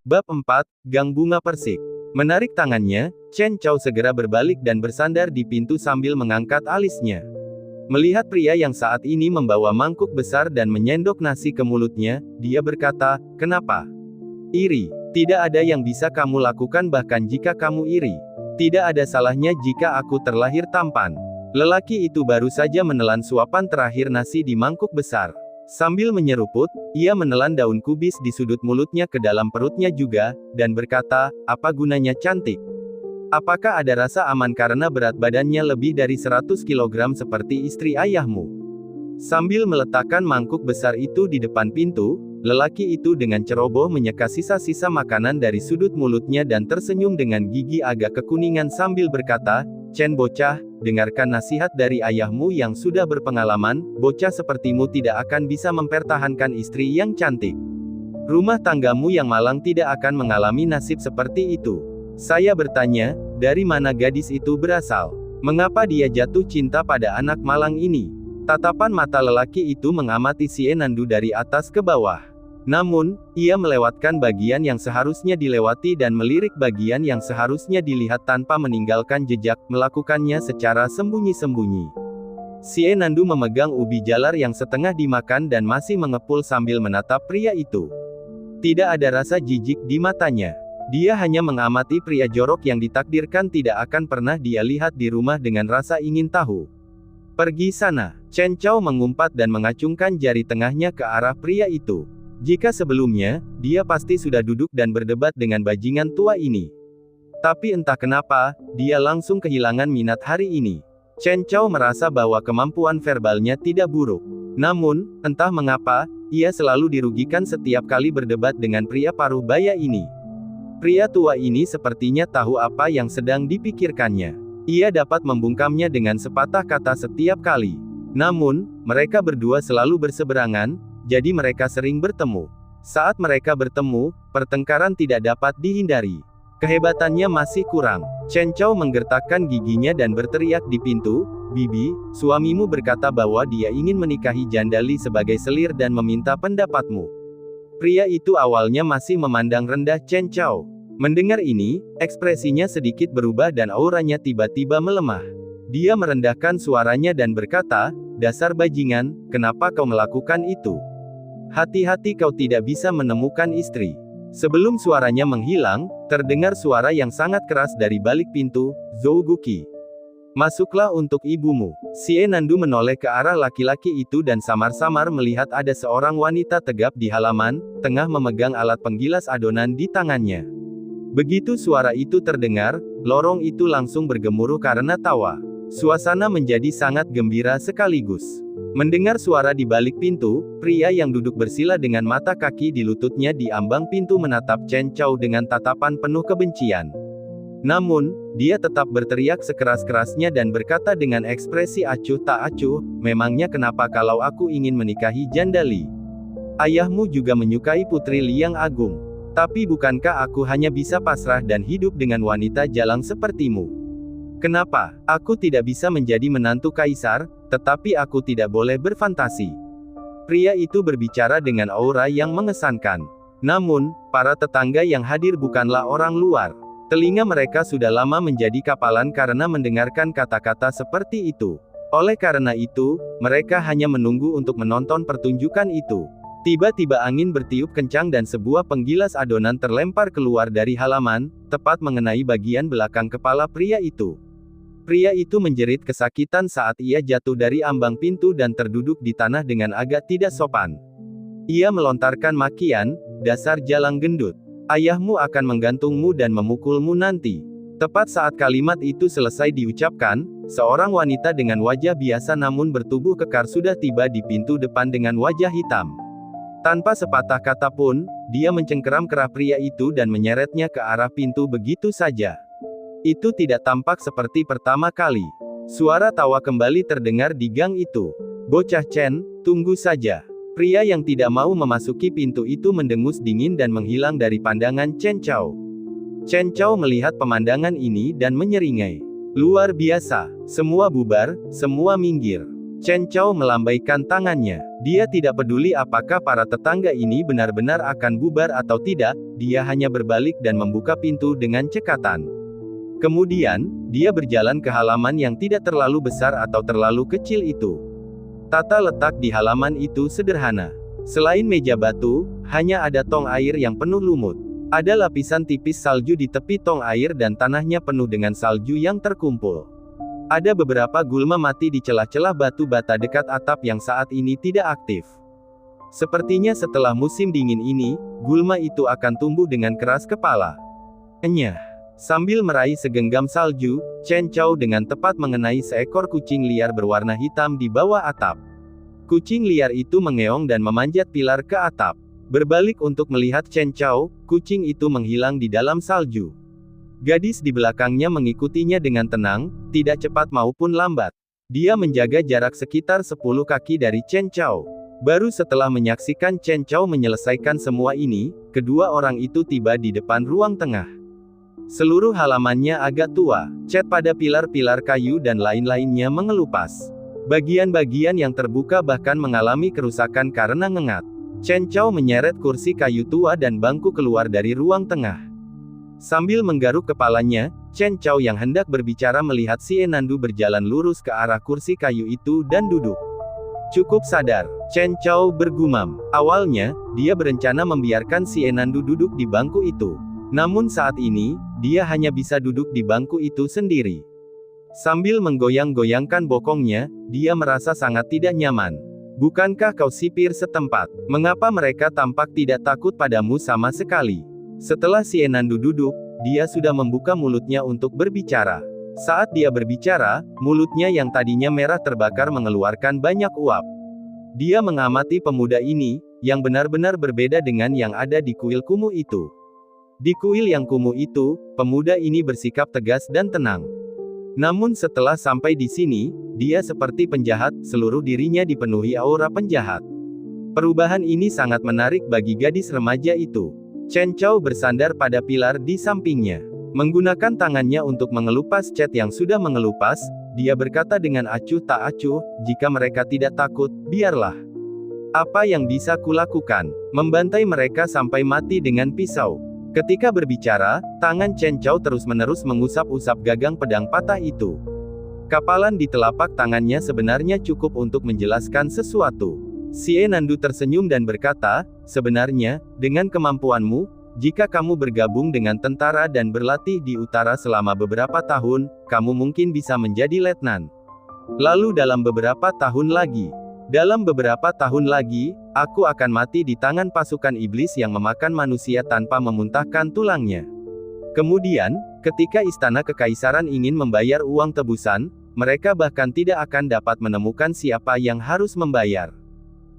Bab 4, Gang Bunga Persik. Menarik tangannya, Chen Chao segera berbalik dan bersandar di pintu sambil mengangkat alisnya. Melihat pria yang saat ini membawa mangkuk besar dan menyendok nasi ke mulutnya, dia berkata, "Kenapa? Iri. Tidak ada yang bisa kamu lakukan bahkan jika kamu iri. Tidak ada salahnya jika aku terlahir tampan." Lelaki itu baru saja menelan suapan terakhir nasi di mangkuk besar. Sambil menyeruput, ia menelan daun kubis di sudut mulutnya ke dalam perutnya juga, dan berkata, "Apa gunanya cantik? Apakah ada rasa aman karena berat badannya lebih dari 100 kilogram seperti istri ayahmu?" Sambil meletakkan mangkuk besar itu di depan pintu, lelaki itu dengan ceroboh menyeka sisa-sisa makanan dari sudut mulutnya dan tersenyum dengan gigi agak kekuningan sambil berkata, "Chen bocah, dengarkan nasihat dari ayahmu yang sudah berpengalaman, bocah sepertimu tidak akan bisa mempertahankan istri yang cantik. Rumah tanggamu yang malang tidak akan mengalami nasib seperti itu." Saya bertanya, dari mana gadis itu berasal? Mengapa dia jatuh cinta pada anak malang ini? Tatapan mata lelaki itu mengamati Xie Nandu dari atas ke bawah. Namun, ia melewatkan bagian yang seharusnya dilewati dan melirik bagian yang seharusnya dilihat tanpa meninggalkan jejak, melakukannya secara sembunyi-sembunyi. Xie Nandu memegang ubi jalar yang setengah dimakan dan masih mengepul sambil menatap pria itu. Tidak ada rasa jijik di matanya. Dia hanya mengamati pria jorok yang ditakdirkan tidak akan pernah dia lihat di rumah dengan rasa ingin tahu. "Pergi sana." Chen Chao mengumpat dan mengacungkan jari tengahnya ke arah pria itu. Jika sebelumnya, dia pasti sudah duduk dan berdebat dengan bajingan tua ini. Tapi entah kenapa, dia langsung kehilangan minat hari ini. Chen Chao merasa bahwa kemampuan verbalnya tidak buruk. Namun, entah mengapa, ia selalu dirugikan setiap kali berdebat dengan pria paruh baya ini. Pria tua ini sepertinya tahu apa yang sedang dipikirkannya. Ia dapat membungkamnya dengan sepatah kata setiap kali. Namun, mereka berdua selalu berseberangan, jadi mereka sering bertemu. Saat mereka bertemu, pertengkaran tidak dapat dihindari. Kehebatannya masih kurang. Chen Chao menggertakkan giginya dan berteriak di pintu, "Bibi, suamimu berkata bahwa dia ingin menikahi Jandali sebagai selir dan meminta pendapatmu." Pria itu awalnya masih memandang rendah Chen Chao. Mendengar ini, ekspresinya sedikit berubah dan auranya tiba-tiba melemah. Dia merendahkan suaranya dan berkata, "Dasar bajingan, kenapa kau melakukan itu? Hati-hati kau tidak bisa menemukan istri." Sebelum suaranya menghilang, terdengar suara yang sangat keras dari balik pintu, "Zhou Guqi, masuklah untuk ibumu." Xie Nandu menoleh ke arah laki-laki itu dan samar-samar melihat ada seorang wanita tegap di halaman, tengah memegang alat penggilas adonan di tangannya. Begitu suara itu terdengar, lorong itu langsung bergemuruh karena tawa. Suasana menjadi sangat gembira sekaligus. Mendengar suara di balik pintu, pria yang duduk bersila dengan mata kaki di lututnya di ambang pintu menatap Chen Chao dengan tatapan penuh kebencian. Namun, dia tetap berteriak sekeras-kerasnya dan berkata dengan ekspresi acuh tak acuh, "Memangnya kenapa kalau aku ingin menikahi Jandali? Ayahmu juga menyukai Putri Liang Agung. Tapi bukankah aku hanya bisa pasrah dan hidup dengan wanita jalang sepertimu? Kenapa aku tidak bisa menjadi menantu kaisar, tetapi aku tidak boleh berfantasi?" Pria itu berbicara dengan aura yang mengesankan. Namun, para tetangga yang hadir bukanlah orang luar. Telinga mereka sudah lama menjadi kapalan karena mendengarkan kata-kata seperti itu. Oleh karena itu, mereka hanya menunggu untuk menonton pertunjukan itu. Tiba-tiba angin bertiup kencang dan sebuah penggilas adonan terlempar keluar dari halaman, tepat mengenai bagian belakang kepala pria itu. Pria itu menjerit kesakitan saat ia jatuh dari ambang pintu dan terduduk di tanah dengan agak tidak sopan. Ia melontarkan makian, "Dasar jalang gendut. Ayahmu akan menggantungmu dan memukulmu nanti." Tepat saat kalimat itu selesai diucapkan, seorang wanita dengan wajah biasa namun bertubuh kekar sudah tiba di pintu depan dengan wajah hitam. Tanpa sepatah kata pun, dia mencengkeram kerah pria itu dan menyeretnya ke arah pintu begitu saja. Itu tidak tampak seperti pertama kali. Suara tawa kembali terdengar di gang itu. "Bocah Chen, tunggu saja." Pria yang tidak mau memasuki pintu itu mendengus dingin dan menghilang dari pandangan Chen Chao. Chen Chao melihat pemandangan ini dan menyeringai. "Luar biasa. Semua bubar, semua minggir." Chen Chao melambaikan tangannya. Dia tidak peduli apakah para tetangga ini benar-benar akan bubar atau tidak, dia hanya berbalik dan membuka pintu dengan cekatan. Kemudian, dia berjalan ke halaman yang tidak terlalu besar atau terlalu kecil itu. Tata letak di halaman itu sederhana. Selain meja batu, hanya ada tong air yang penuh lumut. Ada lapisan tipis salju di tepi tong air dan tanahnya penuh dengan salju yang terkumpul. Ada beberapa gulma mati di celah-celah batu bata dekat atap yang saat ini tidak aktif. Sepertinya setelah musim dingin ini, gulma itu akan tumbuh dengan keras kepala. Enyah. Sambil meraih segenggam salju, Chen Chao dengan tepat mengenai seekor kucing liar berwarna hitam di bawah atap. Kucing liar itu mengeong dan memanjat pilar ke atap. Berbalik untuk melihat Chen Chao, kucing itu menghilang di dalam salju. Gadis di belakangnya mengikutinya dengan tenang, tidak cepat maupun lambat. Dia menjaga jarak sekitar 10 kaki dari Chen Chao. Baru setelah menyaksikan Chen Chao menyelesaikan semua ini, kedua orang itu tiba di depan ruang tengah. Seluruh halamannya agak tua, cat pada pilar-pilar kayu dan lain-lainnya mengelupas. Bagian-bagian yang terbuka bahkan mengalami kerusakan karena ngengat. Chen Chao menyeret kursi kayu tua dan bangku keluar dari ruang tengah. Sambil menggaruk kepalanya, Chen Chao yang hendak berbicara melihat si Enandu berjalan lurus ke arah kursi kayu itu dan duduk. Cukup sadar, Chen Chao bergumam. Awalnya, dia berencana membiarkan si Enandu duduk di bangku itu. Namun saat ini, dia hanya bisa duduk di bangku itu sendiri. Sambil menggoyang-goyangkan bokongnya, dia merasa sangat tidak nyaman. Bukankah kau sipir setempat? Mengapa mereka tampak tidak takut padamu sama sekali? Setelah si Enandu duduk, dia sudah membuka mulutnya untuk berbicara. Saat dia berbicara, mulutnya yang tadinya merah terbakar mengeluarkan banyak uap. Dia mengamati pemuda ini, yang benar-benar berbeda dengan yang ada di kuil kumuh itu. Di kuil yang kumuh itu, pemuda ini bersikap tegas dan tenang. Namun setelah sampai di sini, dia seperti penjahat, seluruh dirinya dipenuhi aura penjahat. Perubahan ini sangat menarik bagi gadis remaja itu. Chen Chao bersandar pada pilar di sampingnya. Menggunakan tangannya untuk mengelupas cat yang sudah mengelupas, dia berkata dengan acuh tak acuh, jika mereka tidak takut, biarlah. Apa yang bisa kulakukan? Membantai mereka sampai mati dengan pisau. Ketika berbicara, tangan Chen Chao terus-menerus mengusap-usap gagang pedang patah itu. Kapalan di telapak tangannya sebenarnya cukup untuk menjelaskan sesuatu. Si Enandu tersenyum dan berkata, sebenarnya, dengan kemampuanmu, jika kamu bergabung dengan tentara dan berlatih di utara selama beberapa tahun, kamu mungkin bisa menjadi letnan. Lalu dalam beberapa tahun lagi, aku akan mati di tangan pasukan iblis yang memakan manusia tanpa memuntahkan tulangnya. Kemudian, ketika istana kekaisaran ingin membayar uang tebusan, mereka bahkan tidak akan dapat menemukan siapa yang harus membayar.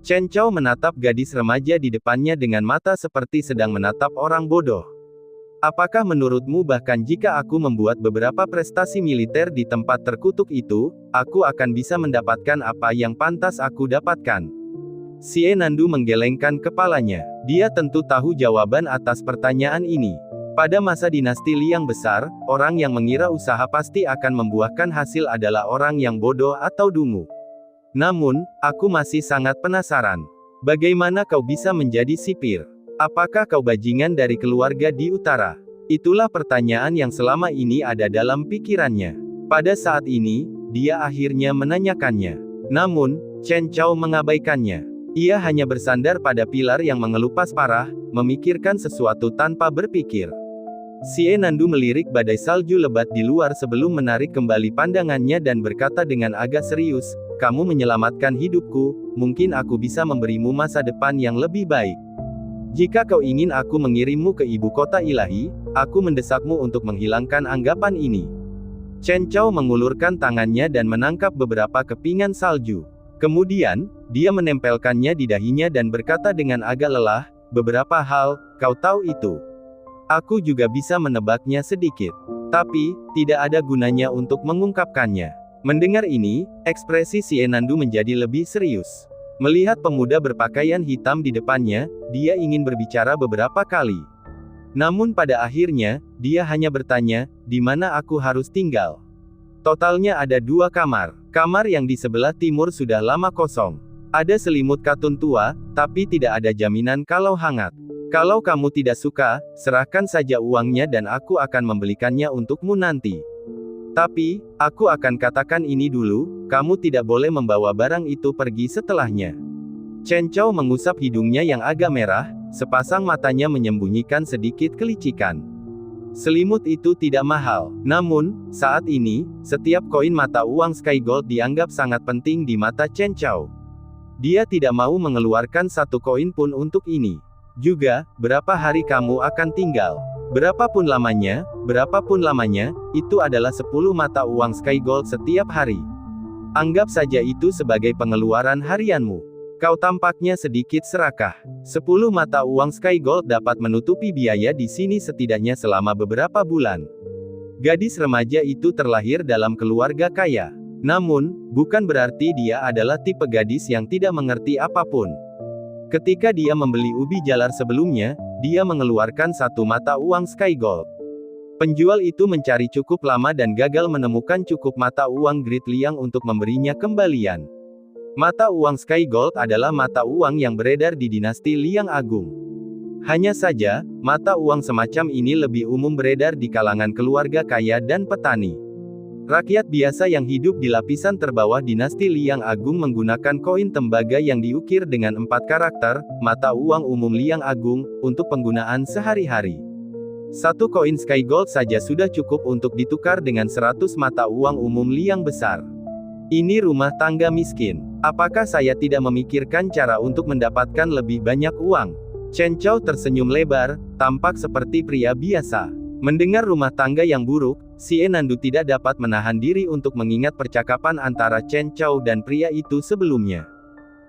Chen Chao menatap gadis remaja di depannya dengan mata seperti sedang menatap orang bodoh. Apakah menurutmu bahkan jika aku membuat beberapa prestasi militer di tempat terkutuk itu, aku akan bisa mendapatkan apa yang pantas aku dapatkan? Si Enandu menggelengkan kepalanya. Dia tentu tahu jawaban atas pertanyaan ini. Pada masa dinasti Liang besar, orang yang mengira usaha pasti akan membuahkan hasil adalah orang yang bodoh atau dungu. Namun, aku masih sangat penasaran. Bagaimana kau bisa menjadi sipir? Apakah kau bajingan dari keluarga di utara? Itulah pertanyaan yang selama ini ada dalam pikirannya. Pada saat ini, dia akhirnya menanyakannya. Namun, Chen Chao mengabaikannya. Ia hanya bersandar pada pilar yang mengelupas parah, memikirkan sesuatu tanpa berpikir. Si Enandu melirik badai salju lebat di luar sebelum menarik kembali pandangannya dan berkata dengan agak serius, kamu menyelamatkan hidupku, mungkin aku bisa memberimu masa depan yang lebih baik. Jika kau ingin aku mengirimmu ke ibu kota ilahi, aku mendesakmu untuk menghilangkan anggapan ini. Chen Chao mengulurkan tangannya dan menangkap beberapa kepingan salju. Kemudian, dia menempelkannya di dahinya dan berkata dengan agak lelah, beberapa hal, kau tahu itu. Aku juga bisa menebaknya sedikit. Tapi, tidak ada gunanya untuk mengungkapkannya. Mendengar ini, ekspresi si Enandu menjadi lebih serius. Melihat pemuda berpakaian hitam di depannya, dia ingin berbicara beberapa kali. Namun pada akhirnya, dia hanya bertanya, di mana aku harus tinggal? Totalnya ada 2 kamar. Kamar yang di sebelah timur sudah lama kosong. Ada selimut katun tua, tapi tidak ada jaminan kalau hangat. Kalau kamu tidak suka, serahkan saja uangnya dan aku akan membelikannya untukmu nanti. Tapi, aku akan katakan ini dulu, kamu tidak boleh membawa barang itu pergi setelahnya. Chen Chao mengusap hidungnya yang agak merah, sepasang matanya menyembunyikan sedikit kelicikan. Selimut itu tidak mahal, namun, saat ini, setiap koin mata uang Sky Gold dianggap sangat penting di mata Chen Chao. Dia tidak mau mengeluarkan satu koin pun untuk ini. Juga, berapa hari kamu akan tinggal? Berapapun lamanya, itu adalah 10 mata uang Sky Gold setiap hari. Anggap saja itu sebagai pengeluaran harianmu. Kau tampaknya sedikit serakah. 10 mata uang Sky Gold dapat menutupi biaya di sini setidaknya selama beberapa bulan. Gadis remaja itu terlahir dalam keluarga kaya. Namun, bukan berarti dia adalah tipe gadis yang tidak mengerti apapun. Ketika dia membeli ubi jalar sebelumnya, dia mengeluarkan satu mata uang Sky Gold. Penjual itu mencari cukup lama dan gagal menemukan cukup mata uang Great Liang untuk memberinya kembalian. Mata uang Sky Gold adalah mata uang yang beredar di dinasti Liang Agung. Hanya saja, mata uang semacam ini lebih umum beredar di kalangan keluarga kaya dan petani. Rakyat biasa yang hidup di lapisan terbawah dinasti Liang Agung menggunakan koin tembaga yang diukir dengan 4 karakter, mata uang umum Liang Agung, untuk penggunaan sehari-hari. Satu koin Sky Gold saja sudah cukup untuk ditukar dengan 100 mata uang umum Liang besar. Ini rumah tangga miskin. Apakah saya tidak memikirkan cara untuk mendapatkan lebih banyak uang? Chen Chao tersenyum lebar, tampak seperti pria biasa. Mendengar rumah tangga yang buruk, Xie Nandu tidak dapat menahan diri untuk mengingat percakapan antara Chen Chao dan pria itu sebelumnya.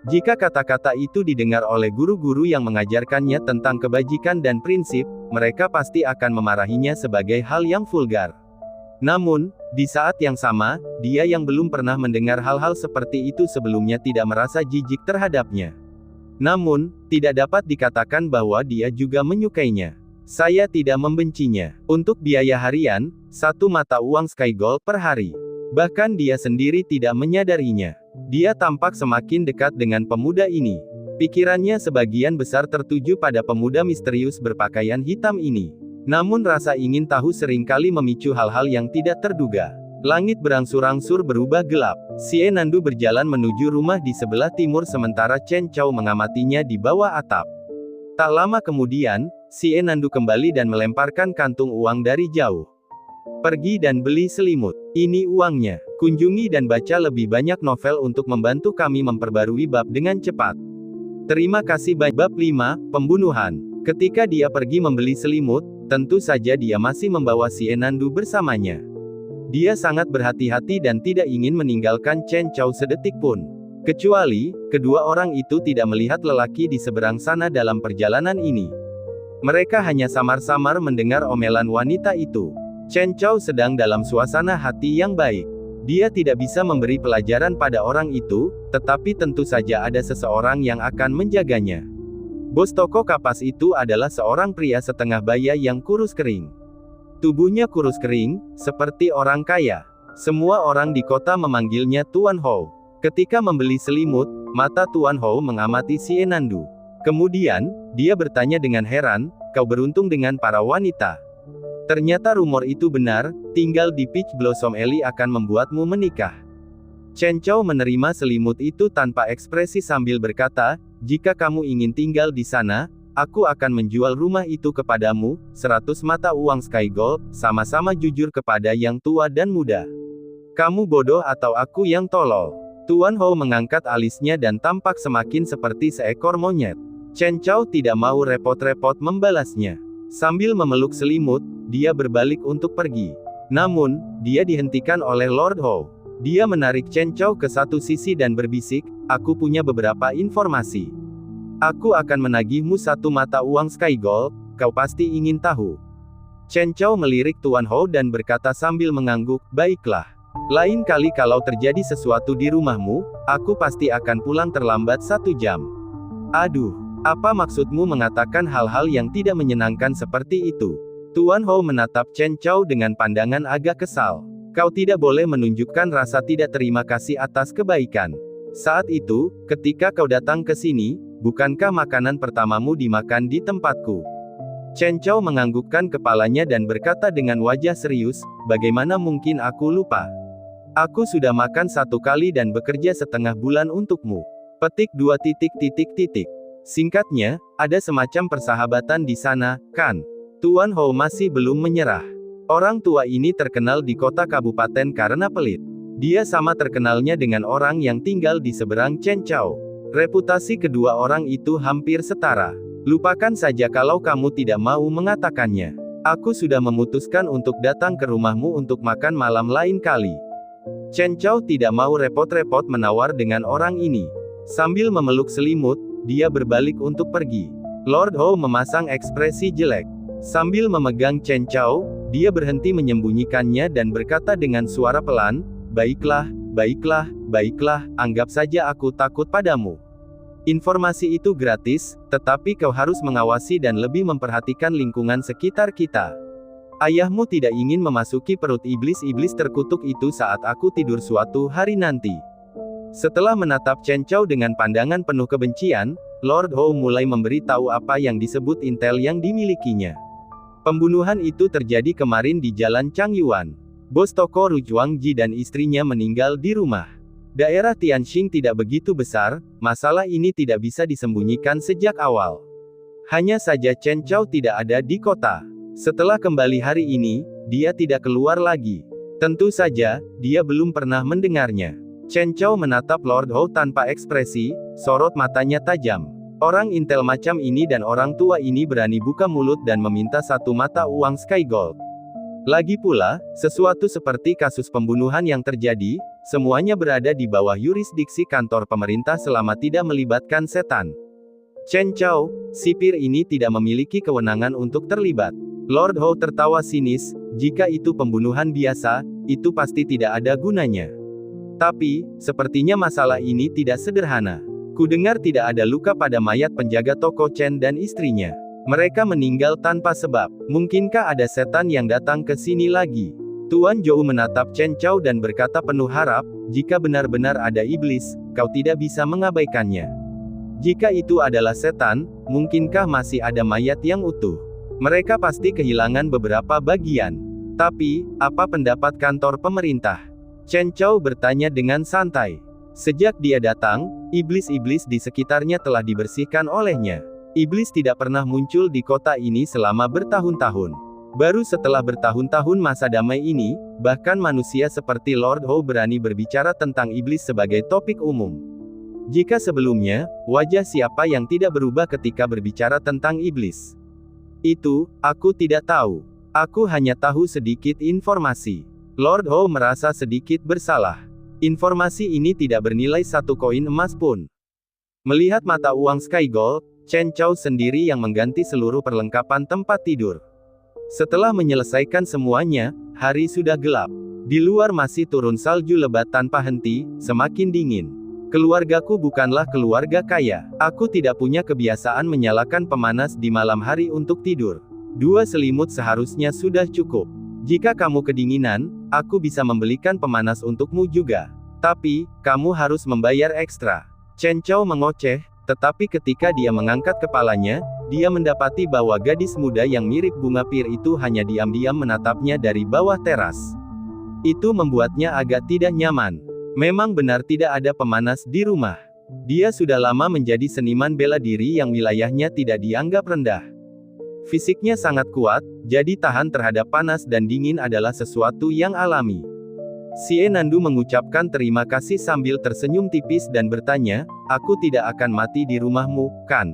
Jika kata-kata itu didengar oleh guru-guru yang mengajarkannya tentang kebajikan dan prinsip, mereka pasti akan memarahinya sebagai hal yang vulgar. Namun, di saat yang sama, dia yang belum pernah mendengar hal-hal seperti itu sebelumnya tidak merasa jijik terhadapnya. Namun, tidak dapat dikatakan bahwa dia juga menyukainya. Saya tidak membencinya. Untuk biaya harian, satu mata uang Sky Gold per hari. Bahkan dia sendiri tidak menyadarinya. Dia tampak semakin dekat dengan pemuda ini. Pikirannya sebagian besar tertuju pada pemuda misterius berpakaian hitam ini. Namun rasa ingin tahu seringkali memicu hal-hal yang tidak terduga. Langit berangsur-angsur berubah gelap. Xie Nandu berjalan menuju rumah di sebelah timur sementara Chen Chao mengamatinya di bawah atap. Tak lama kemudian, Xie Nandu kembali dan melemparkan kantung uang dari jauh. Pergi dan beli selimut. Ini uangnya. Kunjungi dan baca lebih banyak novel untuk membantu kami memperbarui bab dengan cepat. Terima kasih banyak. Bab 5, Pembunuhan. Ketika dia pergi membeli selimut, tentu saja dia masih membawa Xie Nandu bersamanya. Dia sangat berhati-hati dan tidak ingin meninggalkan Chen Chao sedetik pun. Kecuali, kedua orang itu tidak melihat lelaki di seberang sana dalam perjalanan ini. Mereka hanya samar-samar mendengar omelan wanita itu. Chen Chao sedang dalam suasana hati yang baik. Dia tidak bisa memberi pelajaran pada orang itu, tetapi tentu saja ada seseorang yang akan menjaganya. Bos toko kapas itu adalah seorang pria setengah baya yang kurus kering. Tubuhnya kurus kering, seperti orang kaya. Semua orang di kota memanggilnya Tuan Hou. Ketika membeli selimut, mata Tuan Hou mengamati Xie Nandu. Kemudian, dia bertanya dengan heran, "Kau beruntung dengan para wanita. Ternyata rumor itu benar, tinggal di Peach Blossom Alley akan membuatmu menikah." Chen Chao menerima selimut itu tanpa ekspresi sambil berkata, "Jika kamu ingin tinggal di sana, aku akan menjual rumah itu kepadamu, 100 mata uang Sky Gold, sama-sama jujur kepada yang tua dan muda. Kamu bodoh atau aku yang tolol?" Tuan Hou mengangkat alisnya dan tampak semakin seperti seekor monyet. Chen Chao tidak mau repot-repot membalasnya. Sambil memeluk selimut, dia berbalik untuk pergi. Namun, dia dihentikan oleh Lord Hou. Dia menarik Chen Chao ke satu sisi dan berbisik, "Aku punya beberapa informasi. Aku akan menagihmu satu mata uang Sky Gold, kau pasti ingin tahu." Chen Chao melirik Tuan Hou dan berkata sambil mengangguk, "Baiklah. Lain kali kalau terjadi sesuatu di rumahmu, aku pasti akan pulang terlambat 1 jam. Aduh, apa maksudmu mengatakan hal-hal yang tidak menyenangkan seperti itu?" Tuan Hou menatap Chen Chao dengan pandangan agak kesal. "Kau tidak boleh menunjukkan rasa tidak terima kasih atas kebaikan. Saat itu, ketika kau datang ke sini, bukankah makanan pertamamu dimakan di tempatku? Chen Chao menganggukkan kepalanya dan berkata dengan wajah serius, bagaimana mungkin aku lupa? Aku sudah makan 1 kali dan bekerja setengah bulan untukmu. Petik 2. Singkatnya, ada semacam persahabatan di sana, kan? Tuan Hou masih belum menyerah. Orang tua ini terkenal di kota kabupaten karena pelit. Dia sama terkenalnya dengan orang yang tinggal di seberang Chen Chao. Reputasi kedua orang itu hampir setara. Lupakan saja kalau kamu tidak mau mengatakannya. Aku sudah memutuskan untuk datang ke rumahmu untuk makan malam lain kali. Chen Chao tidak mau repot-repot menawar dengan orang ini. Sambil memeluk selimut, dia berbalik untuk pergi. Lord Hou memasang ekspresi jelek. Sambil memegang Chen Chao, dia berhenti menyembunyikannya dan berkata dengan suara pelan, baiklah, baiklah, baiklah, anggap saja aku takut padamu. Informasi itu gratis, tetapi kau harus mengawasi dan lebih memperhatikan lingkungan sekitar kita. Ayahmu tidak ingin memasuki perut iblis-iblis terkutuk itu saat aku tidur suatu hari nanti. Setelah menatap Chen Chao dengan pandangan penuh kebencian, Lord Hou mulai memberi tahu apa yang disebut intel yang dimilikinya. Pembunuhan itu terjadi kemarin di Jalan Changyuan. Bos toko Ru Juangji dan istrinya meninggal di rumah. Daerah Tianxing tidak begitu besar, masalah ini tidak bisa disembunyikan sejak awal. Hanya saja Chen Chao tidak ada di kota. Setelah kembali hari ini, dia tidak keluar lagi. Tentu saja, dia belum pernah mendengarnya. Chen Chao menatap Lord Hou tanpa ekspresi, sorot matanya tajam. Orang intel macam ini dan orang tua ini berani buka mulut dan meminta 1 mata uang Sky Gold. Lagi pula, sesuatu seperti kasus pembunuhan yang terjadi, semuanya berada di bawah yurisdiksi kantor pemerintah selama tidak melibatkan setan. Chen Chao, sipir ini tidak memiliki kewenangan untuk terlibat. Lord Hou tertawa sinis, jika itu pembunuhan biasa, itu pasti tidak ada gunanya. Tapi, sepertinya masalah ini tidak sederhana. Kudengar tidak ada luka pada mayat penjaga toko Chen dan istrinya. Mereka meninggal tanpa sebab. Mungkinkah ada setan yang datang ke sini lagi? Tuan Zhou menatap Chen Chao dan berkata penuh harap, jika benar-benar ada iblis, kau tidak bisa mengabaikannya. Jika itu adalah setan, mungkinkah masih ada mayat yang utuh? Mereka pasti kehilangan beberapa bagian. Tapi, apa pendapat kantor pemerintah? Chen Chao bertanya dengan santai. Sejak dia datang, iblis-iblis di sekitarnya telah dibersihkan olehnya. Iblis tidak pernah muncul di kota ini selama bertahun-tahun. Baru setelah bertahun-tahun masa damai ini, bahkan manusia seperti Lord Hou berani berbicara tentang iblis sebagai topik umum. Jika sebelumnya, wajah siapa yang tidak berubah ketika berbicara tentang iblis? Itu, aku tidak tahu. Aku hanya tahu sedikit informasi. Lord Hou merasa sedikit bersalah. Informasi ini tidak bernilai 1 koin emas pun. Melihat mata uang Sky Gold, Chen Chao sendiri yang mengganti seluruh perlengkapan tempat tidur. Setelah menyelesaikan semuanya, hari sudah gelap. Di luar masih turun salju lebat tanpa henti, semakin dingin. Keluargaku bukanlah keluarga kaya. Aku tidak punya kebiasaan menyalakan pemanas di malam hari untuk tidur. 2 selimut seharusnya sudah cukup. Jika kamu kedinginan, aku bisa membelikan pemanas untukmu juga. Tapi, kamu harus membayar ekstra. Chen Chao mengoceh, tetapi ketika dia mengangkat kepalanya, dia mendapati bahwa gadis muda yang mirip bunga pir itu hanya diam-diam menatapnya dari bawah teras. Itu membuatnya agak tidak nyaman. Memang benar tidak ada pemanas di rumah. Dia sudah lama menjadi seniman bela diri yang wilayahnya tidak dianggap rendah. Fisiknya sangat kuat, jadi tahan terhadap panas dan dingin adalah sesuatu yang alami. Xie Nandu mengucapkan terima kasih sambil tersenyum tipis dan bertanya, aku tidak akan mati di rumahmu, kan?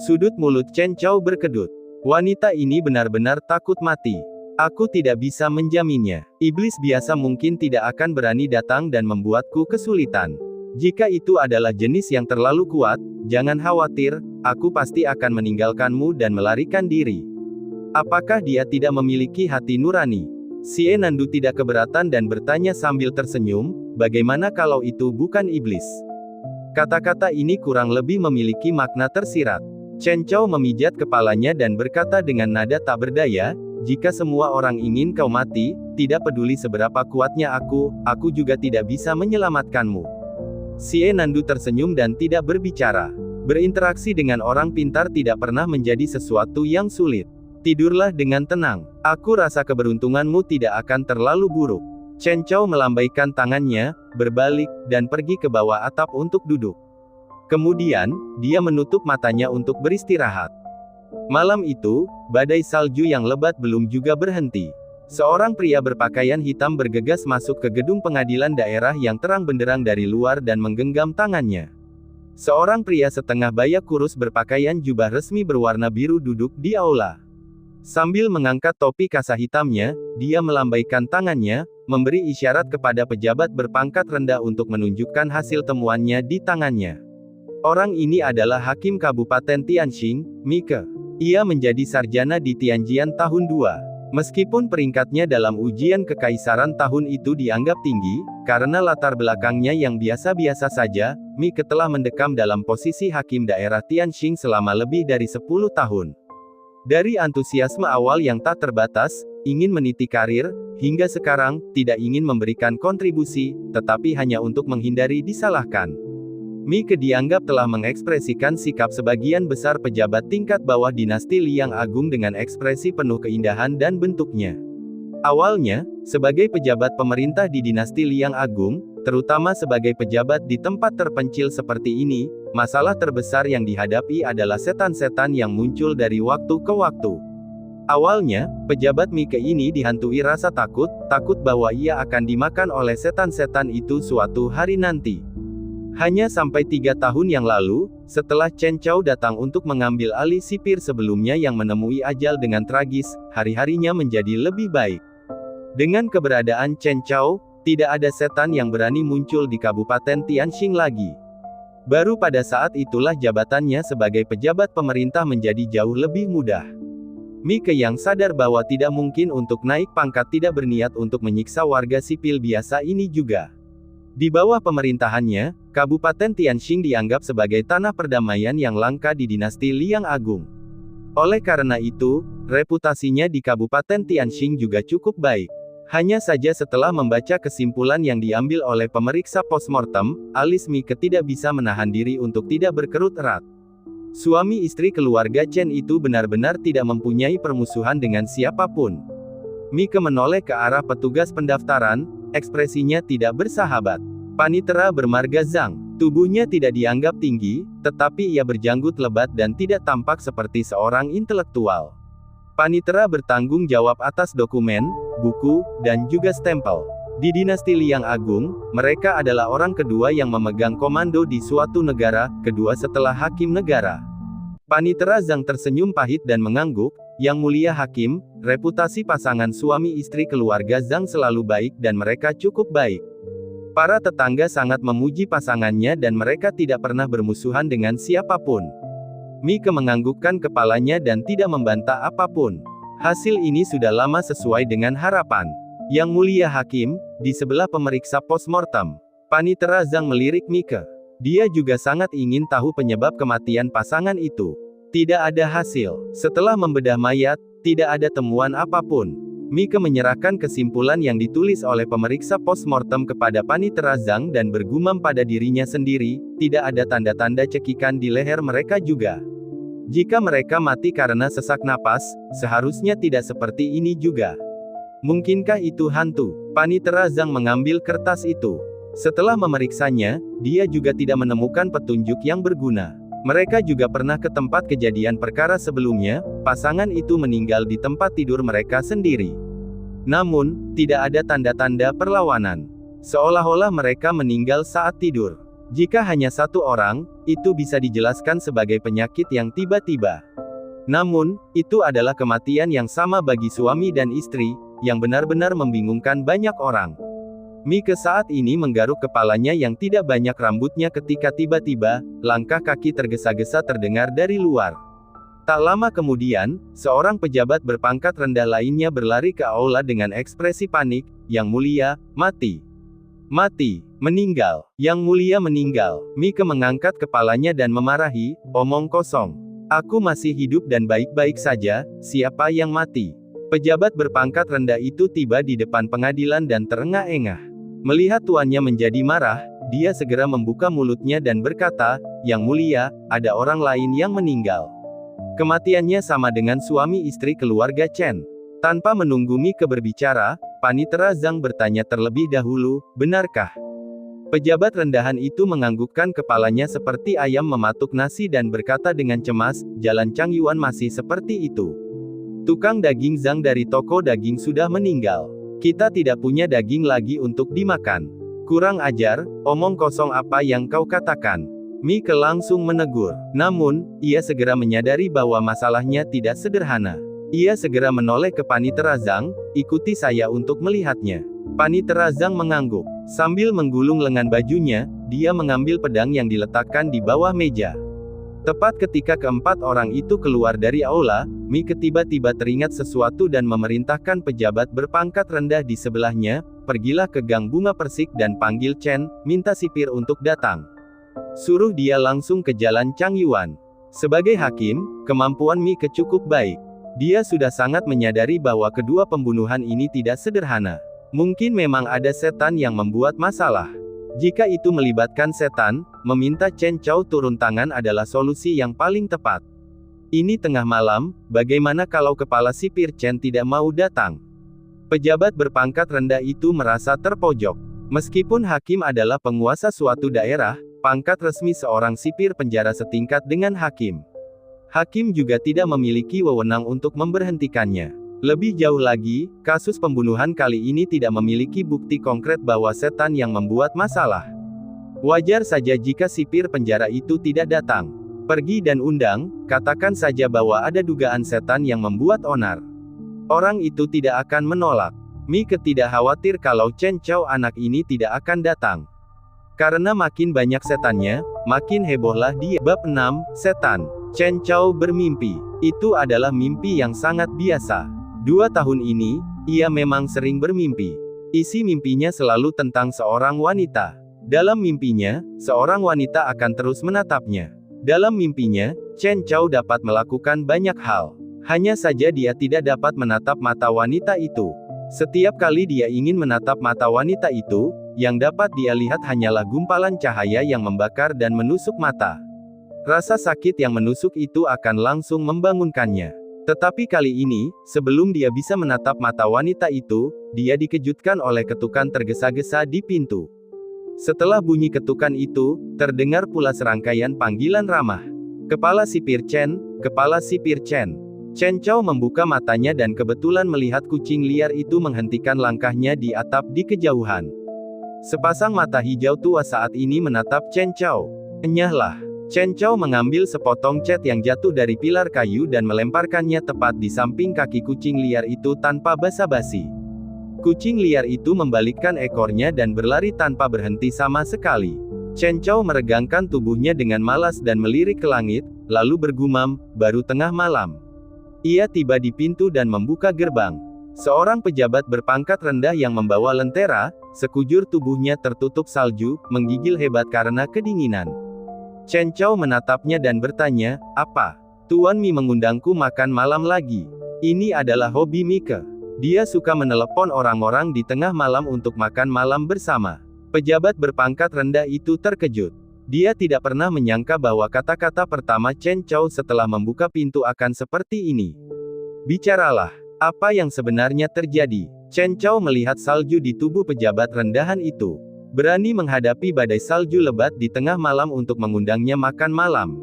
Sudut mulut Chen Chao berkedut. Wanita ini benar-benar takut mati. Aku tidak bisa menjaminnya. Iblis biasa mungkin tidak akan berani datang dan membuatku kesulitan. Jika itu adalah jenis yang terlalu kuat, jangan khawatir, aku pasti akan meninggalkanmu dan melarikan diri. Apakah dia tidak memiliki hati nurani? Xie Nandu tidak keberatan dan bertanya sambil tersenyum, bagaimana kalau itu bukan iblis? Kata-kata ini kurang lebih memiliki makna tersirat. Chen Chao memijat kepalanya dan berkata dengan nada tak berdaya, jika semua orang ingin kau mati, tidak peduli seberapa kuatnya aku juga tidak bisa menyelamatkanmu. Xie Nandu tersenyum dan tidak berbicara. Berinteraksi dengan orang pintar tidak pernah menjadi sesuatu yang sulit. Tidurlah dengan tenang. Aku rasa keberuntunganmu tidak akan terlalu buruk. Chen Chao melambaikan tangannya, berbalik, dan pergi ke bawah atap untuk duduk. Kemudian, dia menutup matanya untuk beristirahat. Malam itu, badai salju yang lebat belum juga berhenti. Seorang pria berpakaian hitam bergegas masuk ke gedung pengadilan daerah yang terang benderang dari luar dan menggenggam tangannya. Seorang pria setengah baya kurus berpakaian jubah resmi berwarna biru duduk di aula. Sambil mengangkat topi kasa hitamnya, dia melambaikan tangannya, memberi isyarat kepada pejabat berpangkat rendah untuk menunjukkan hasil temuannya di tangannya. Orang ini adalah Hakim Kabupaten Tianxing, Mike. Ia menjadi sarjana di Tianjian tahun 2. Meskipun peringkatnya dalam ujian kekaisaran tahun itu dianggap tinggi, karena latar belakangnya yang biasa-biasa saja, Mike telah mendekam dalam posisi hakim daerah Tianxing selama lebih dari 10 tahun. Dari antusiasme awal yang tak terbatas, ingin meniti karir, hingga sekarang, tidak ingin memberikan kontribusi, tetapi hanya untuk menghindari disalahkan. Mike dianggap telah mengekspresikan sikap sebagian besar pejabat tingkat bawah dinasti Liang Agung dengan ekspresi penuh keindahan dan bentuknya. Awalnya, sebagai pejabat pemerintah di dinasti Liang Agung, terutama sebagai pejabat di tempat terpencil seperti ini, masalah terbesar yang dihadapi adalah setan-setan yang muncul dari waktu ke waktu. Awalnya, pejabat Mike ini dihantui rasa takut bahwa ia akan dimakan oleh setan-setan itu suatu hari nanti. Hanya sampai 3 tahun yang lalu, setelah Chen Chao datang untuk mengambil alih sipir sebelumnya yang menemui ajal dengan tragis, hari-harinya menjadi lebih baik. Dengan keberadaan Chen Chao, tidak ada setan yang berani muncul di Kabupaten Tianxing lagi. Baru pada saat itulah jabatannya sebagai pejabat pemerintah menjadi jauh lebih mudah. Mike yang sadar bahwa tidak mungkin untuk naik pangkat tidak berniat untuk menyiksa warga sipil biasa ini juga. Di bawah pemerintahannya, Kabupaten Tianxing dianggap sebagai tanah perdamaian yang langka di dinasti Liang Agung. Oleh karena itu, reputasinya di Kabupaten Tianxing juga cukup baik. Hanya saja setelah membaca kesimpulan yang diambil oleh pemeriksa postmortem, alis Mike tidak bisa menahan diri untuk tidak berkerut erat. Suami istri keluarga Chen itu benar-benar tidak mempunyai permusuhan dengan siapapun. Mike menoleh ke arah petugas pendaftaran, ekspresinya tidak bersahabat. Panitera bermarga Zhang. Tubuhnya tidak dianggap tinggi, tetapi ia berjanggut lebat dan tidak tampak seperti seorang intelektual. Panitera bertanggung jawab atas dokumen, buku, dan juga stempel. Di dinasti Liang Agung, mereka adalah orang kedua yang memegang komando di suatu negara, kedua setelah hakim negara. Panitera Zhang tersenyum pahit dan mengangguk, "Yang mulia hakim, reputasi pasangan suami istri keluarga Zhang selalu baik dan mereka cukup baik. Para tetangga sangat memuji pasangannya dan mereka tidak pernah bermusuhan dengan siapapun." Mike menganggukkan kepalanya dan tidak membantah apapun. Hasil ini sudah lama sesuai dengan harapan. "Yang mulia hakim," di sebelah pemeriksa postmortem. Panitera Zhang melirik Mike. Dia juga sangat ingin tahu penyebab kematian pasangan itu. Tidak ada hasil. Setelah membedah mayat, tidak ada temuan apapun. Mike menyerahkan kesimpulan yang ditulis oleh pemeriksa postmortem kepada Panitera Zhang dan bergumam pada dirinya sendiri, tidak ada tanda-tanda cekikan di leher mereka juga. Jika mereka mati karena sesak napas, seharusnya tidak seperti ini juga. Mungkinkah itu hantu? Panitera Zhang mengambil kertas itu. Setelah memeriksanya, dia juga tidak menemukan petunjuk yang berguna. Mereka juga pernah ke tempat kejadian perkara sebelumnya, pasangan itu meninggal di tempat tidur mereka sendiri. Namun, tidak ada tanda-tanda perlawanan. Seolah-olah mereka meninggal saat tidur. Jika hanya satu orang, itu bisa dijelaskan sebagai penyakit yang tiba-tiba. Namun, itu adalah kematian yang sama bagi suami dan istri, yang benar-benar membingungkan banyak orang. Mike saat ini menggaruk kepalanya yang tidak banyak rambutnya ketika tiba-tiba, langkah kaki tergesa-gesa terdengar dari luar. Tak lama kemudian, seorang pejabat berpangkat rendah lainnya berlari ke aula dengan ekspresi panik, "Yang mulia, mati. Mati. Meninggal. Yang mulia meninggal." Mike mengangkat kepalanya dan memarahi, "Omong kosong. Aku masih hidup dan baik-baik saja, siapa yang mati?" Pejabat berpangkat rendah itu tiba di depan pengadilan dan terengah-engah. Melihat tuannya menjadi marah, dia segera membuka mulutnya dan berkata, "Yang mulia, ada orang lain yang meninggal. Kematiannya sama dengan suami istri keluarga Chen." Tanpa menunggu Mike berbicara, Panitera Zhang bertanya terlebih dahulu, "Benarkah?" Pejabat rendahan itu menganggukkan kepalanya seperti ayam mematuk nasi dan berkata dengan cemas, "Jalan Changyuan masih seperti itu. Tukang daging Zhang dari toko daging sudah meninggal. Kita tidak punya daging lagi untuk dimakan." "Kurang ajar, omong kosong apa yang kau katakan?" Mike langsung menegur. Namun, ia segera menyadari bahwa masalahnya tidak sederhana. Ia segera menoleh ke Panitera Zhang, "Ikuti saya untuk melihatnya." Panitera Zhang mengangguk. Sambil menggulung lengan bajunya, dia mengambil pedang yang diletakkan di bawah meja. Tepat ketika keempat orang itu keluar dari aula, Mike tiba-tiba teringat sesuatu dan memerintahkan pejabat berpangkat rendah di sebelahnya, "Pergilah ke Gang Bunga Persik dan panggil Chen, minta sipir untuk datang. Suruh dia langsung ke Jalan Changyuan." Sebagai hakim, kemampuan Mike cukup baik. Dia sudah sangat menyadari bahwa kedua pembunuhan ini tidak sederhana. Mungkin memang ada setan yang membuat masalah. Jika itu melibatkan setan, meminta Chen Chao turun tangan adalah solusi yang paling tepat. Ini tengah malam, bagaimana kalau kepala sipir Chen tidak mau datang? Pejabat berpangkat rendah itu merasa terpojok. Meskipun hakim adalah penguasa suatu daerah, pangkat resmi seorang sipir penjara setingkat dengan hakim. Hakim juga tidak memiliki wewenang untuk memberhentikannya. Lebih jauh lagi, kasus pembunuhan kali ini tidak memiliki bukti konkret bahwa setan yang membuat masalah. Wajar saja jika sipir penjara itu tidak datang. Pergi dan undang, katakan saja bahwa ada dugaan setan yang membuat onar. Orang itu tidak akan menolak. Mike tidak khawatir kalau Chen Chao anak ini tidak akan datang. Karena makin banyak setannya, makin hebohlah dia. Bab 6, Setan. Chen Chao bermimpi. Itu adalah mimpi yang sangat biasa. 2 tahun ini, ia memang sering bermimpi. Isi mimpinya selalu tentang seorang wanita. Dalam mimpinya, seorang wanita akan terus menatapnya. Dalam mimpinya, Chen Chao dapat melakukan banyak hal. Hanya saja dia tidak dapat menatap mata wanita itu. Setiap kali dia ingin menatap mata wanita itu, yang dapat dia lihat hanyalah gumpalan cahaya yang membakar dan menusuk mata. Rasa sakit yang menusuk itu akan langsung membangunkannya. Tetapi kali ini, sebelum dia bisa menatap mata wanita itu, dia dikejutkan oleh ketukan tergesa-gesa di pintu. Setelah bunyi ketukan itu, terdengar pula serangkaian panggilan ramah. "Kepala sipir Chen, kepala sipir Chen." Chen Chao membuka matanya dan kebetulan melihat kucing liar itu menghentikan langkahnya di atap di kejauhan. Sepasang mata hijau tua saat ini menatap Chen Chao. "Enyahlah." Chen Chao mengambil sepotong cat yang jatuh dari pilar kayu dan melemparkannya tepat di samping kaki kucing liar itu tanpa basa-basi. Kucing liar itu membalikkan ekornya dan berlari tanpa berhenti sama sekali. Chen Chao meregangkan tubuhnya dengan malas dan melirik ke langit, lalu bergumam, "Baru tengah malam." Ia tiba di pintu dan membuka gerbang. Seorang pejabat berpangkat rendah yang membawa lentera, sekujur tubuhnya tertutup salju, menggigil hebat karena kedinginan. Chen Chao menatapnya dan bertanya, "Apa? Tuan Mi mengundangku makan malam lagi?" Ini adalah hobi Mike. Dia suka menelepon orang-orang di tengah malam untuk makan malam bersama. Pejabat berpangkat rendah itu terkejut. Dia tidak pernah menyangka bahwa kata-kata pertama Chen Chao setelah membuka pintu akan seperti ini. "Bicaralah, apa yang sebenarnya terjadi?" Chen Chao melihat salju di tubuh pejabat rendahan itu. Berani menghadapi badai salju lebat di tengah malam untuk mengundangnya makan malam.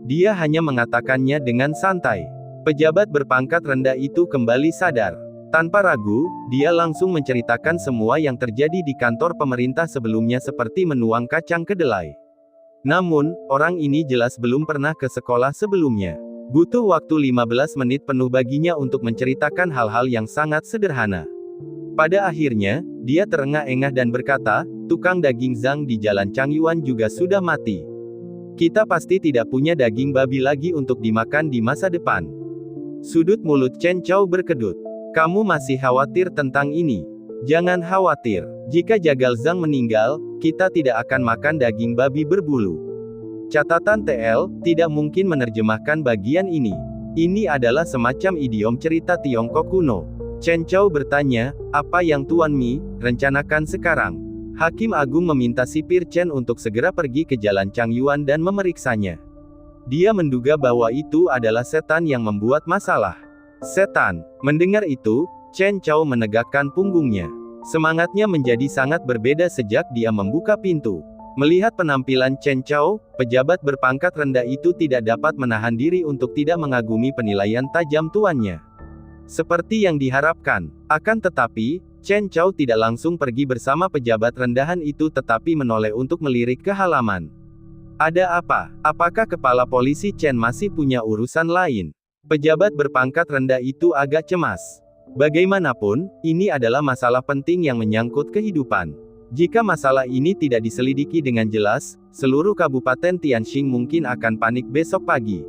Dia hanya mengatakannya dengan santai. Pejabat berpangkat rendah itu kembali sadar. Tanpa ragu, dia langsung menceritakan semua yang terjadi di kantor pemerintah sebelumnya seperti menuang kacang kedelai. Namun, orang ini jelas belum pernah ke sekolah sebelumnya. Butuh waktu 15 menit penuh baginya untuk menceritakan hal-hal yang sangat sederhana. Pada akhirnya, dia terengah-engah dan berkata, "Tukang daging Zhang di Jalan Changyuan juga sudah mati. Kita pasti tidak punya daging babi lagi untuk dimakan di masa depan." Sudut mulut Chen Chao berkedut. "Kamu masih khawatir tentang ini? Jangan khawatir. Jika Jagal Zhang meninggal, kita tidak akan makan daging babi berbulu." Catatan TL, tidak mungkin menerjemahkan bagian ini. Ini adalah semacam idiom cerita Tiongkok kuno. Chen Chao bertanya, "Apa yang Tuan Mi rencanakan sekarang?" Hakim Agung meminta sipir Chen untuk segera pergi ke Jalan Changyuan dan memeriksanya. Dia menduga bahwa itu adalah setan yang membuat masalah. Setan. Mendengar itu, Chen Chao menegakkan punggungnya. Semangatnya menjadi sangat berbeda sejak dia membuka pintu. Melihat penampilan Chen Chao, pejabat berpangkat rendah itu tidak dapat menahan diri untuk tidak mengagumi penilaian tajam tuannya. Seperti yang diharapkan. Akan tetapi, Chen Chao tidak langsung pergi bersama pejabat rendahan itu tetapi menoleh untuk melirik ke halaman. Ada apa? Apakah kepala polisi Chen masih punya urusan lain? Pejabat berpangkat rendah itu agak cemas. Bagaimanapun, ini adalah masalah penting yang menyangkut kehidupan. Jika masalah ini tidak diselidiki dengan jelas, seluruh Kabupaten Tianxing mungkin akan panik besok pagi.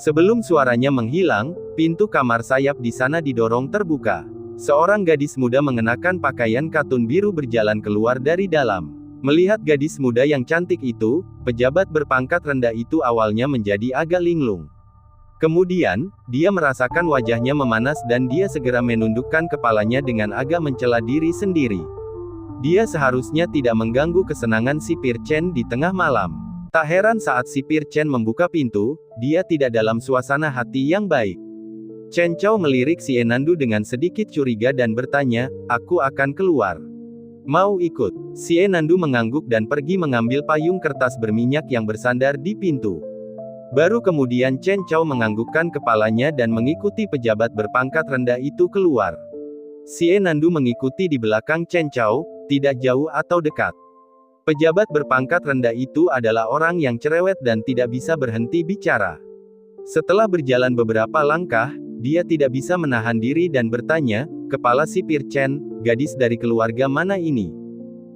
Sebelum suaranya menghilang, pintu kamar sayap di sana didorong terbuka. Seorang gadis muda mengenakan pakaian katun biru berjalan keluar dari dalam. Melihat gadis muda yang cantik itu, pejabat berpangkat rendah itu awalnya menjadi agak linglung. Kemudian, dia merasakan wajahnya memanas dan dia segera menundukkan kepalanya dengan agak mencela diri sendiri. Dia seharusnya tidak mengganggu kesenangan sipir Chen di tengah malam. Tak heran saat sipir Chen membuka pintu, dia tidak dalam suasana hati yang baik. Chen Chao melirik si Enandu dengan sedikit curiga dan bertanya, "Aku akan keluar. Mau ikut?" Si Enandu mengangguk dan pergi mengambil payung kertas berminyak yang bersandar di pintu. Baru kemudian Chen Chao menganggukkan kepalanya dan mengikuti pejabat berpangkat rendah itu keluar. Si Enandu mengikuti di belakang Chen Chao, tidak jauh atau dekat. Pejabat berpangkat rendah itu adalah orang yang cerewet dan tidak bisa berhenti bicara. Setelah berjalan beberapa langkah, dia tidak bisa menahan diri dan bertanya, "Kepala sipir Chen, gadis dari keluarga mana ini?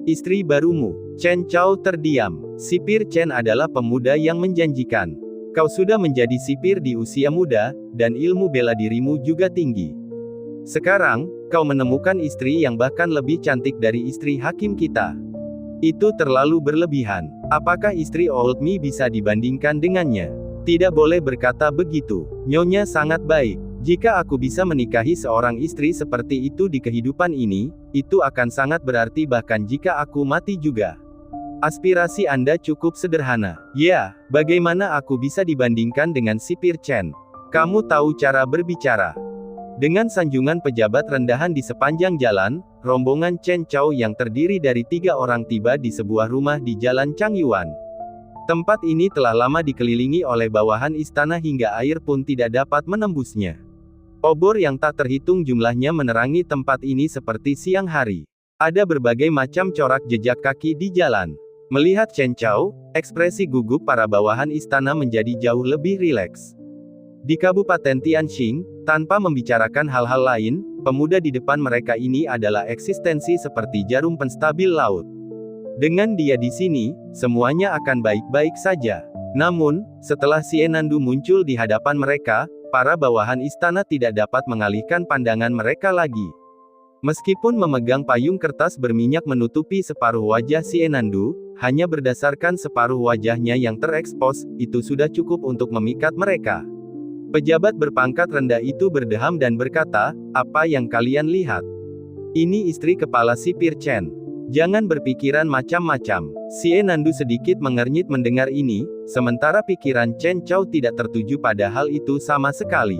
Istri barumu?" Chen Chao terdiam. Sipir Chen adalah pemuda yang menjanjikan. Kau sudah menjadi sipir di usia muda, dan ilmu bela dirimu juga tinggi. Sekarang, kau menemukan istri yang bahkan lebih cantik dari istri hakim kita. Itu terlalu berlebihan. Apakah istri Old Mi bisa dibandingkan dengannya? Tidak boleh berkata begitu. Nyonya sangat baik. Jika aku bisa menikahi seorang istri seperti itu di kehidupan ini, itu akan sangat berarti bahkan jika aku mati juga. Aspirasi Anda cukup sederhana. Ya, bagaimana aku bisa dibandingkan dengan sipir Chen? Kamu tahu cara berbicara. Dengan sanjungan pejabat rendahan di sepanjang jalan, rombongan Chen Chao yang terdiri dari 3 orang tiba di sebuah rumah di Jalan Changyuan. Tempat ini telah lama dikelilingi oleh bawahan istana hingga air pun tidak dapat menembusnya. Obor yang tak terhitung jumlahnya menerangi tempat ini seperti siang hari. Ada berbagai macam corak jejak kaki di jalan. Melihat Chen Chao, ekspresi gugup para bawahan istana menjadi jauh lebih rileks. Di Kabupaten Tianxing, tanpa membicarakan hal-hal lain, pemuda di depan mereka ini adalah eksistensi seperti jarum penstabil laut. Dengan dia di sini, semuanya akan baik-baik saja. Namun, setelah si Enandu muncul di hadapan mereka, para bawahan istana tidak dapat mengalihkan pandangan mereka lagi. Meskipun memegang payung kertas berminyak menutupi separuh wajah si Enandu, hanya berdasarkan separuh wajahnya yang terekspos, itu sudah cukup untuk memikat mereka. Pejabat berpangkat rendah itu berdeham dan berkata, "Apa yang kalian lihat? Ini istri kepala sipir Chen. Jangan berpikiran macam-macam." Si Enandu sedikit mengernyit mendengar ini, sementara pikiran Chen Chao tidak tertuju pada hal itu sama sekali.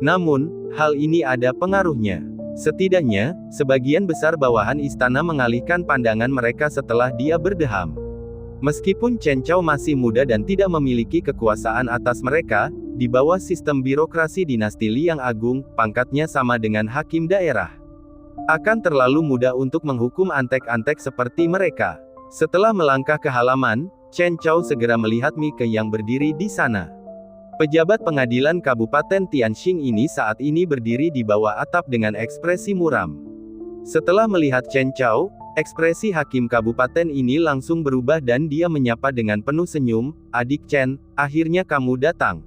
Namun, hal ini ada pengaruhnya. Setidaknya, sebagian besar bawahan istana mengalihkan pandangan mereka setelah dia berdeham. Meskipun Chen Chao masih muda dan tidak memiliki kekuasaan atas mereka, di bawah sistem birokrasi dinasti Liang Agung, pangkatnya sama dengan hakim daerah. Akan terlalu mudah untuk menghukum antek-antek seperti mereka. Setelah melangkah ke halaman, Chen Chao segera melihat Mi Ke yang berdiri di sana. Pejabat pengadilan Kabupaten Tianxing ini saat ini berdiri di bawah atap dengan ekspresi muram. Setelah melihat Chen Chao, ekspresi hakim kabupaten ini langsung berubah dan dia menyapa dengan penuh senyum, "Adik Chen, akhirnya kamu datang."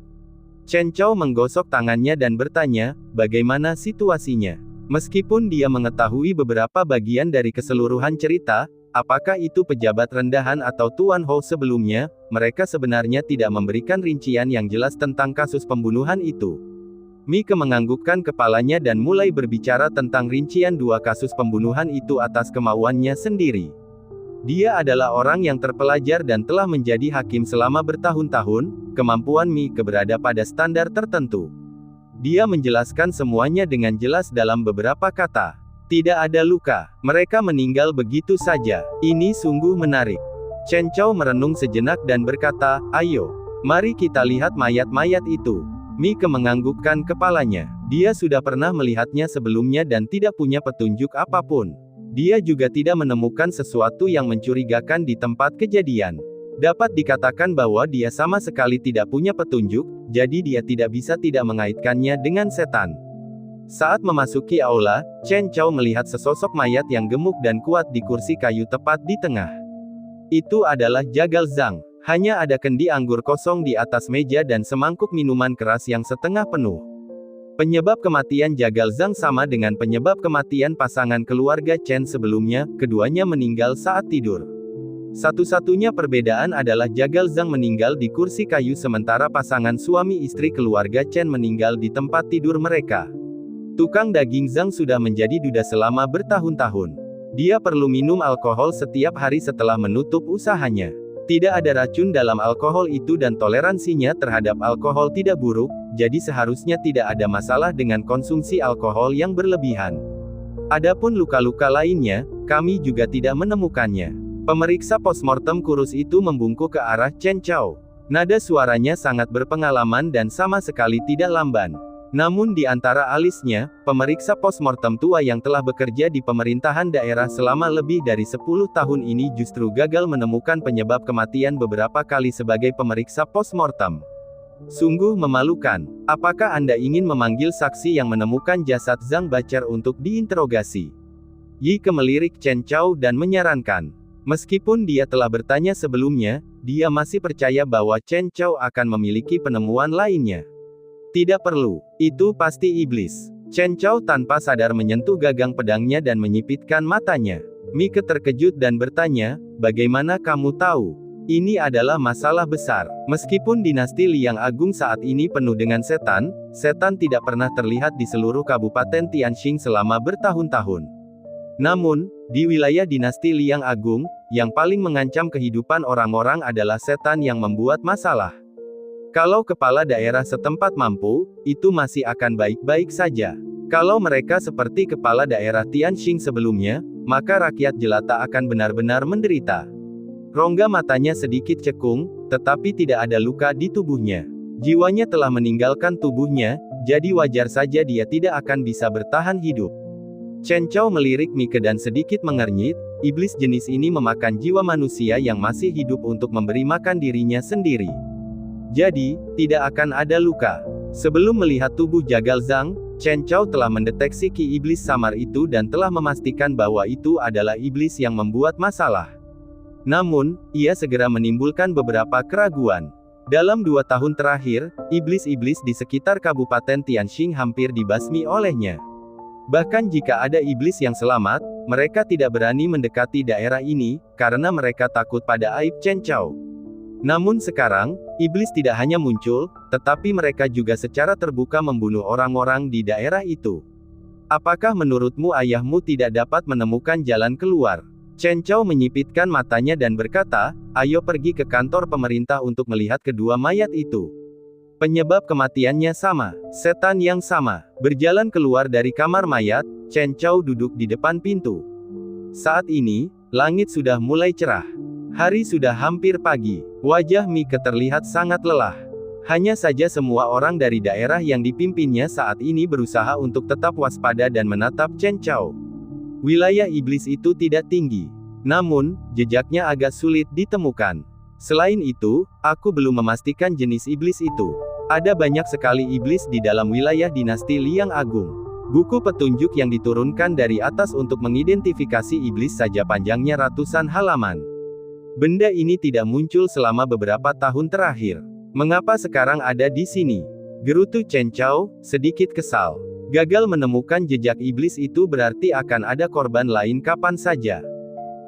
Chen Chao menggosok tangannya dan bertanya, "Bagaimana situasinya?" Meskipun dia mengetahui beberapa bagian dari keseluruhan cerita, apakah itu pejabat rendahan atau Tuan Hou sebelumnya, mereka sebenarnya tidak memberikan rincian yang jelas tentang kasus pembunuhan itu. Mi Ke menganggukkan kepalanya dan mulai berbicara tentang rincian 2 kasus pembunuhan itu atas kemauannya sendiri. Dia adalah orang yang terpelajar dan telah menjadi hakim selama bertahun-tahun. Kemampuan Mike berada pada standar tertentu. Dia menjelaskan semuanya dengan jelas dalam beberapa kata. Tidak ada luka. Mereka meninggal begitu saja. Ini sungguh menarik. Chen Chao merenung sejenak dan berkata, ayo, mari kita lihat mayat-mayat itu. Mike menganggukkan kepalanya. Dia sudah pernah melihatnya sebelumnya dan tidak punya petunjuk apapun. Dia juga tidak menemukan sesuatu yang mencurigakan di tempat kejadian. Dapat dikatakan bahwa dia sama sekali tidak punya petunjuk, jadi dia tidak bisa tidak mengaitkannya dengan setan. Saat memasuki aula, Chen Chao melihat sesosok mayat yang gemuk dan kuat di kursi kayu tepat di tengah. Itu adalah Jagal Zhang. Hanya ada kendi anggur kosong di atas meja dan semangkuk minuman keras yang setengah penuh. Penyebab kematian Jagal Zhang sama dengan penyebab kematian pasangan keluarga Chen sebelumnya, keduanya meninggal saat tidur. Satu-satunya perbedaan adalah Jagal Zhang meninggal di kursi kayu sementara pasangan suami istri keluarga Chen meninggal di tempat tidur mereka. Tukang daging Zhang sudah menjadi duda selama bertahun-tahun. Dia perlu minum alkohol setiap hari setelah menutup usahanya. Tidak ada racun dalam alkohol itu dan toleransinya terhadap alkohol tidak buruk, jadi seharusnya tidak ada masalah dengan konsumsi alkohol yang berlebihan. Adapun luka-luka lainnya, kami juga tidak menemukannya. Pemeriksa postmortem kurus itu membungkuk ke arah Chen Chao. Nada suaranya sangat berpengalaman dan sama sekali tidak lamban. Namun di antara alisnya, pemeriksa postmortem tua yang telah bekerja di pemerintahan daerah selama lebih dari 10 tahun ini justru gagal menemukan penyebab kematian beberapa kali sebagai pemeriksa postmortem. Sungguh memalukan. Apakah Anda ingin memanggil saksi yang menemukan jasad Zhang Bacer untuk diinterogasi? Yi Ke melirik Chen Chao dan menyarankan. Meskipun dia telah bertanya sebelumnya, dia masih percaya bahwa Chen Chao akan memiliki penemuan lainnya. Tidak perlu. Itu pasti iblis. Chen Chao tanpa sadar menyentuh gagang pedangnya dan menyipitkan matanya. Mike terkejut dan bertanya, bagaimana kamu tahu? Ini adalah masalah besar. Meskipun dinasti Liang Agung saat ini penuh dengan setan, setan tidak pernah terlihat di seluruh kabupaten Tianxing selama bertahun-tahun. Namun, di wilayah dinasti Liang Agung, yang paling mengancam kehidupan orang-orang adalah setan yang membuat masalah. Kalau kepala daerah setempat mampu, itu masih akan baik-baik saja. Kalau mereka seperti kepala daerah Tianxing sebelumnya, maka rakyat jelata akan benar-benar menderita. Rongga matanya sedikit cekung, tetapi tidak ada luka di tubuhnya. Jiwanya telah meninggalkan tubuhnya, jadi wajar saja dia tidak akan bisa bertahan hidup. Chen Chao melirik Mike dan sedikit mengernyit, iblis jenis ini memakan jiwa manusia yang masih hidup untuk memberi makan dirinya sendiri. Jadi, tidak akan ada luka. Sebelum melihat tubuh Jagal Zhang, Chen Chao telah mendeteksi ki iblis samar itu dan telah memastikan bahwa itu adalah iblis yang membuat masalah. Namun, ia segera menimbulkan beberapa keraguan. Dalam 2 tahun terakhir, iblis-iblis di sekitar Kabupaten Tianxing hampir dibasmi olehnya. Bahkan jika ada iblis yang selamat, mereka tidak berani mendekati daerah ini, karena mereka takut pada aib Chen Chao. Namun sekarang, iblis tidak hanya muncul, tetapi mereka juga secara terbuka membunuh orang-orang di daerah itu. Apakah menurutmu ayahmu tidak dapat menemukan jalan keluar? Chen Chao menyipitkan matanya dan berkata, ayo pergi ke kantor pemerintah untuk melihat kedua mayat itu. Penyebab kematiannya sama, setan yang sama. Berjalan keluar dari kamar mayat, Chen Chao duduk di depan pintu. Saat ini, langit sudah mulai cerah. Hari sudah hampir pagi. Wajah Mike terlihat sangat lelah. Hanya saja semua orang dari daerah yang dipimpinnya saat ini berusaha untuk tetap waspada dan menatap Chen Chao. Wilayah iblis itu tidak tinggi. Namun, jejaknya agak sulit ditemukan. Selain itu, aku belum memastikan jenis iblis itu. Ada banyak sekali iblis di dalam wilayah dinasti Liang Agung. Buku petunjuk yang diturunkan dari atas untuk mengidentifikasi iblis saja panjangnya ratusan halaman. Benda ini tidak muncul selama beberapa tahun terakhir. Mengapa sekarang ada di sini? Gerutu Chen Chao, sedikit kesal. Gagal menemukan jejak iblis itu berarti akan ada korban lain kapan saja.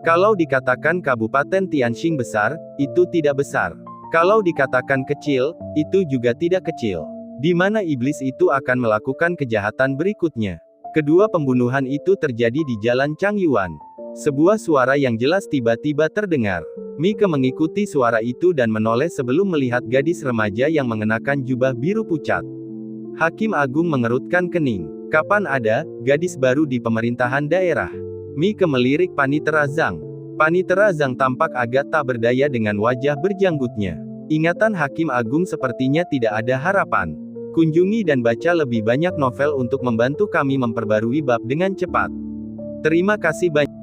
Kalau dikatakan Kabupaten Tianxing besar, itu tidak besar. Kalau dikatakan kecil, itu juga tidak kecil. Di mana iblis itu akan melakukan kejahatan berikutnya? Kedua pembunuhan itu terjadi di Jalan Changyuan. Sebuah suara yang jelas tiba-tiba terdengar. Mike mengikuti suara itu dan menoleh sebelum melihat gadis remaja yang mengenakan jubah biru pucat. Hakim Agung mengerutkan kening. Kapan ada gadis baru di pemerintahan daerah? Mike melirik Panitera Zhang. Panitera Zhang tampak agak tak berdaya dengan wajah berjanggutnya. Ingatan Hakim Agung sepertinya tidak ada harapan. Kunjungi dan baca lebih banyak novel untuk membantu kami memperbarui bab dengan cepat. Terima kasih banyak.